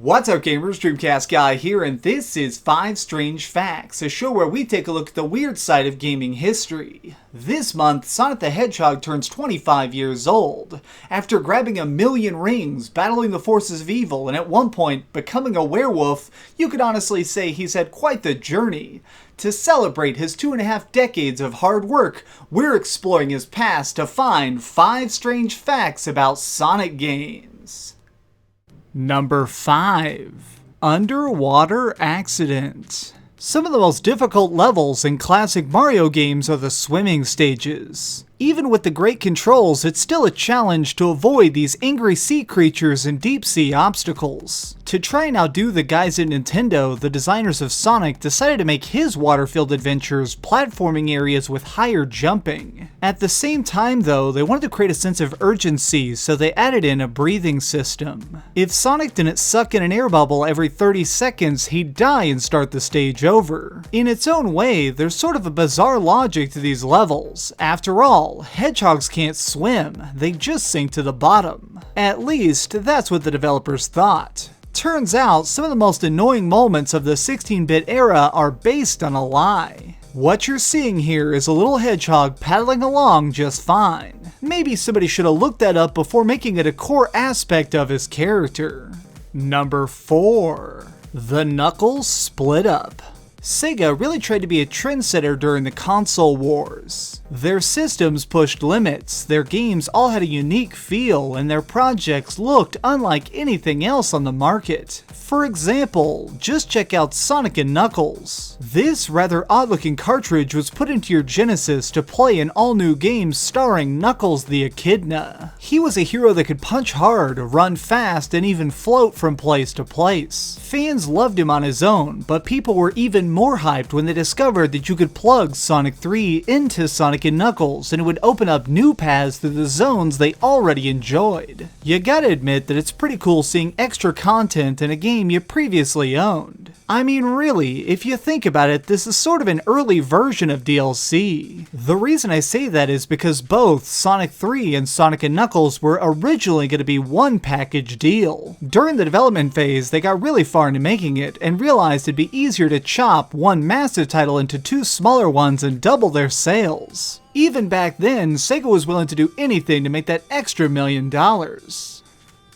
What's up gamers, DreamcastGuy here, and this is 5 Strange Facts, a show where we take a look at the weird side of gaming history. This month, Sonic the Hedgehog turns 25 years old. After grabbing 1,000,000 rings, battling the forces of evil, and at one point becoming a werewolf, you could honestly say he's had quite the journey. To celebrate his 2.5 decades of hard work, we're exploring his past to find 5 strange facts about Sonic games. Number 5. Underwater Accident. Some of the most difficult levels in classic Mario games are the swimming stages. Even with the great controls, it's still a challenge to avoid these angry sea creatures and deep sea obstacles. To try and outdo the guys at Nintendo, the designers of Sonic decided to make his water-filled adventures platforming areas with higher jumping. At the same time though, they wanted to create a sense of urgency, so they added in a breathing system. If Sonic didn't suck in an air bubble every 30 seconds, he'd die and start the stage over. In its own way, there's sort of a bizarre logic to these levels. After all, hedgehogs can't swim, they just sink to the bottom. At least, that's what the developers thought. Turns out, some of the most annoying moments of the 16-bit era are based on a lie. What you're seeing here is a little hedgehog paddling along just fine. Maybe somebody should have looked that up before making it a core aspect of his character. Number 4. The Knuckles Split Up. Sega really tried to be a trendsetter during the console wars. Their systems pushed limits, their games all had a unique feel, and their projects looked unlike anything else on the market. For example, just check out Sonic & Knuckles. This rather odd-looking cartridge was put into your Genesis to play an all-new game starring Knuckles the Echidna. He was a hero that could punch hard, run fast, and even float from place to place. Fans loved him on his own, but people were even more hyped when they discovered that you could plug Sonic 3 into Sonic & Knuckles and it would open up new paths through the zones they already enjoyed. You gotta admit that it's pretty cool seeing extra content in a game you previously owned. I mean really, if you think about it, this is sort of an early version of DLC. The reason I say that is because both Sonic 3 and Sonic & Knuckles were originally going to be one package deal. During the development phase, they got really far into making it and realized it'd be easier to chop one massive title into 2 smaller ones and double their sales. Even back then, Sega was willing to do anything to make that extra $1 million.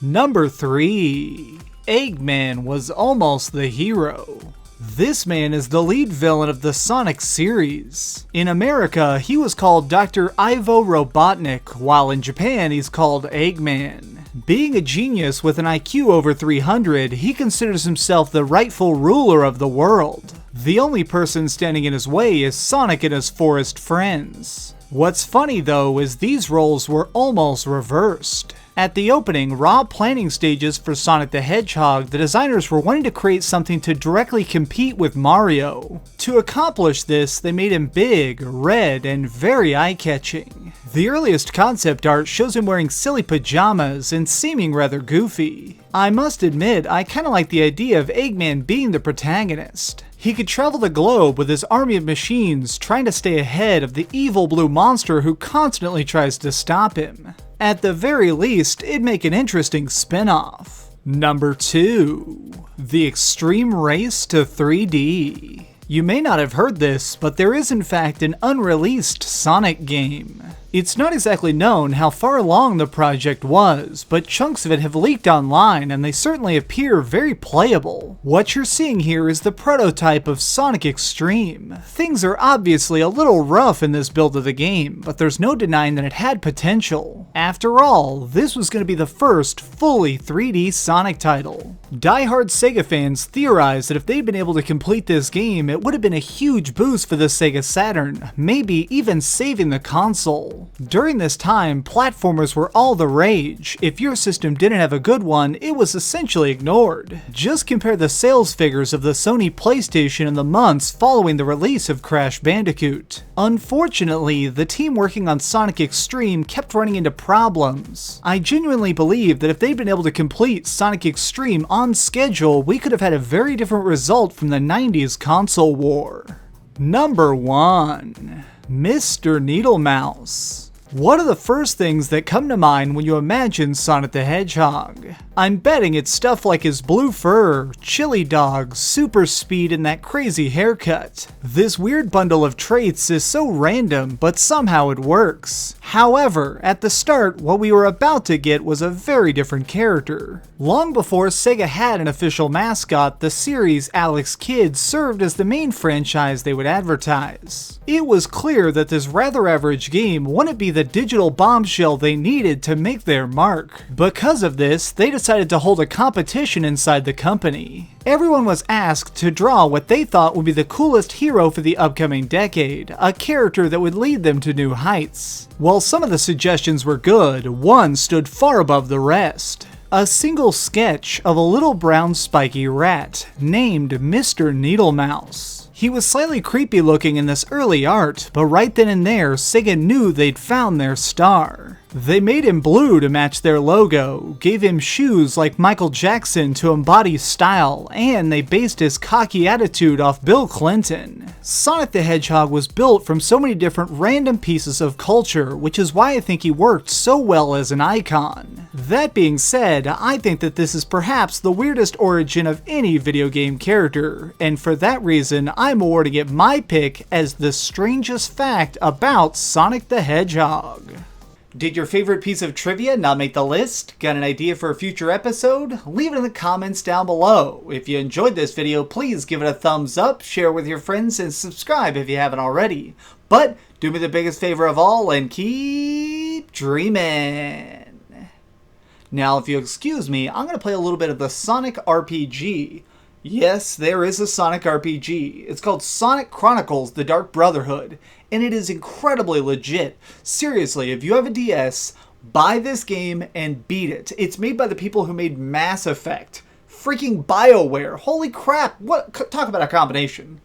Number 3. Eggman was almost the hero. This man is the lead villain of the Sonic series. In America, he was called Dr. Ivo Robotnik, while in Japan he's called Eggman. Being a genius with an IQ over 300, he considers himself the rightful ruler of the world. The only person standing in his way is Sonic and his forest friends. What's funny though is these roles were almost reversed. At the opening, raw planning stages for Sonic the Hedgehog, the designers were wanting to create something to directly compete with Mario. To accomplish this, they made him big, red, and very eye-catching. The earliest concept art shows him wearing silly pajamas and seeming rather goofy. I must admit, I kinda like the idea of Eggman being the protagonist. He could travel the globe with his army of machines, trying to stay ahead of the evil blue monster who constantly tries to stop him. At the very least, it'd make an interesting spin-off. Number 2. The Extreme Race to 3D. You may not have heard this, but there is in fact an unreleased Sonic game. It's not exactly known how far along the project was, but chunks of it have leaked online and they certainly appear very playable. What you're seeing here is the prototype of Sonic Extreme. Things are obviously a little rough in this build of the game, but there's no denying that it had potential. After all, this was going to be the first fully 3D Sonic title. Die-hard Sega fans theorize that if they'd been able to complete this game, it would have been a huge boost for the Sega Saturn, maybe even saving the console. During this time, platformers were all the rage. If your system didn't have a good one, it was essentially ignored. Just compare the sales figures of the Sony PlayStation in the months following the release of Crash Bandicoot. Unfortunately, the team working on Sonic Extreme kept running into problems. I genuinely believe that if they'd been able to complete Sonic Extreme on schedule, we could have had a very different result from the 90s console war. Number 1. Mr. Needlemouse. What are the first things that come to mind when you imagine Sonic the Hedgehog? I'm betting it's stuff like his blue fur, chili dog, super speed, and that crazy haircut. This weird bundle of traits is so random, but somehow it works. However, at the start, what we were about to get was a very different character. Long before Sega had an official mascot, the series Alex Kidd served as the main franchise they would advertise. It was clear that this rather average game wouldn't be the digital bombshell they needed to make their mark. Because of this, they decided to hold a competition inside the company. Everyone was asked to draw what they thought would be the coolest hero for the upcoming decade, a character that would lead them to new heights. While some of the suggestions were good, one stood far above the rest. A single sketch of a little brown spiky rat named Mr. Needlemouse. He was slightly creepy looking in this early art, but right then and there, Sega knew they'd found their star. They made him blue to match their logo, gave him shoes like Michael Jackson to embody style, and they based his cocky attitude off Bill Clinton. Sonic the Hedgehog was built from so many different random pieces of culture, which is why I think he worked so well as an icon. That being said, I think that this is perhaps the weirdest origin of any video game character, and for that reason, I'm awarding it my pick as the strangest fact about Sonic the Hedgehog. Did your favorite piece of trivia not make the list? Got an idea for a future episode? Leave it in the comments down below. If you enjoyed this video, please give it a thumbs up, share with your friends, and subscribe if you haven't already. But do me the biggest favor of all and keep dreaming. Now, if you'll excuse me, I'm going to play a little bit of the Sonic RPG. Yes, there is a Sonic RPG. It's called Sonic Chronicles: The Dark Brotherhood, and it is incredibly legit. Seriously, if you have a DS, buy this game and beat it. It's made by the people who made Mass Effect. Freaking BioWare. Holy crap, what? Talk about a combination.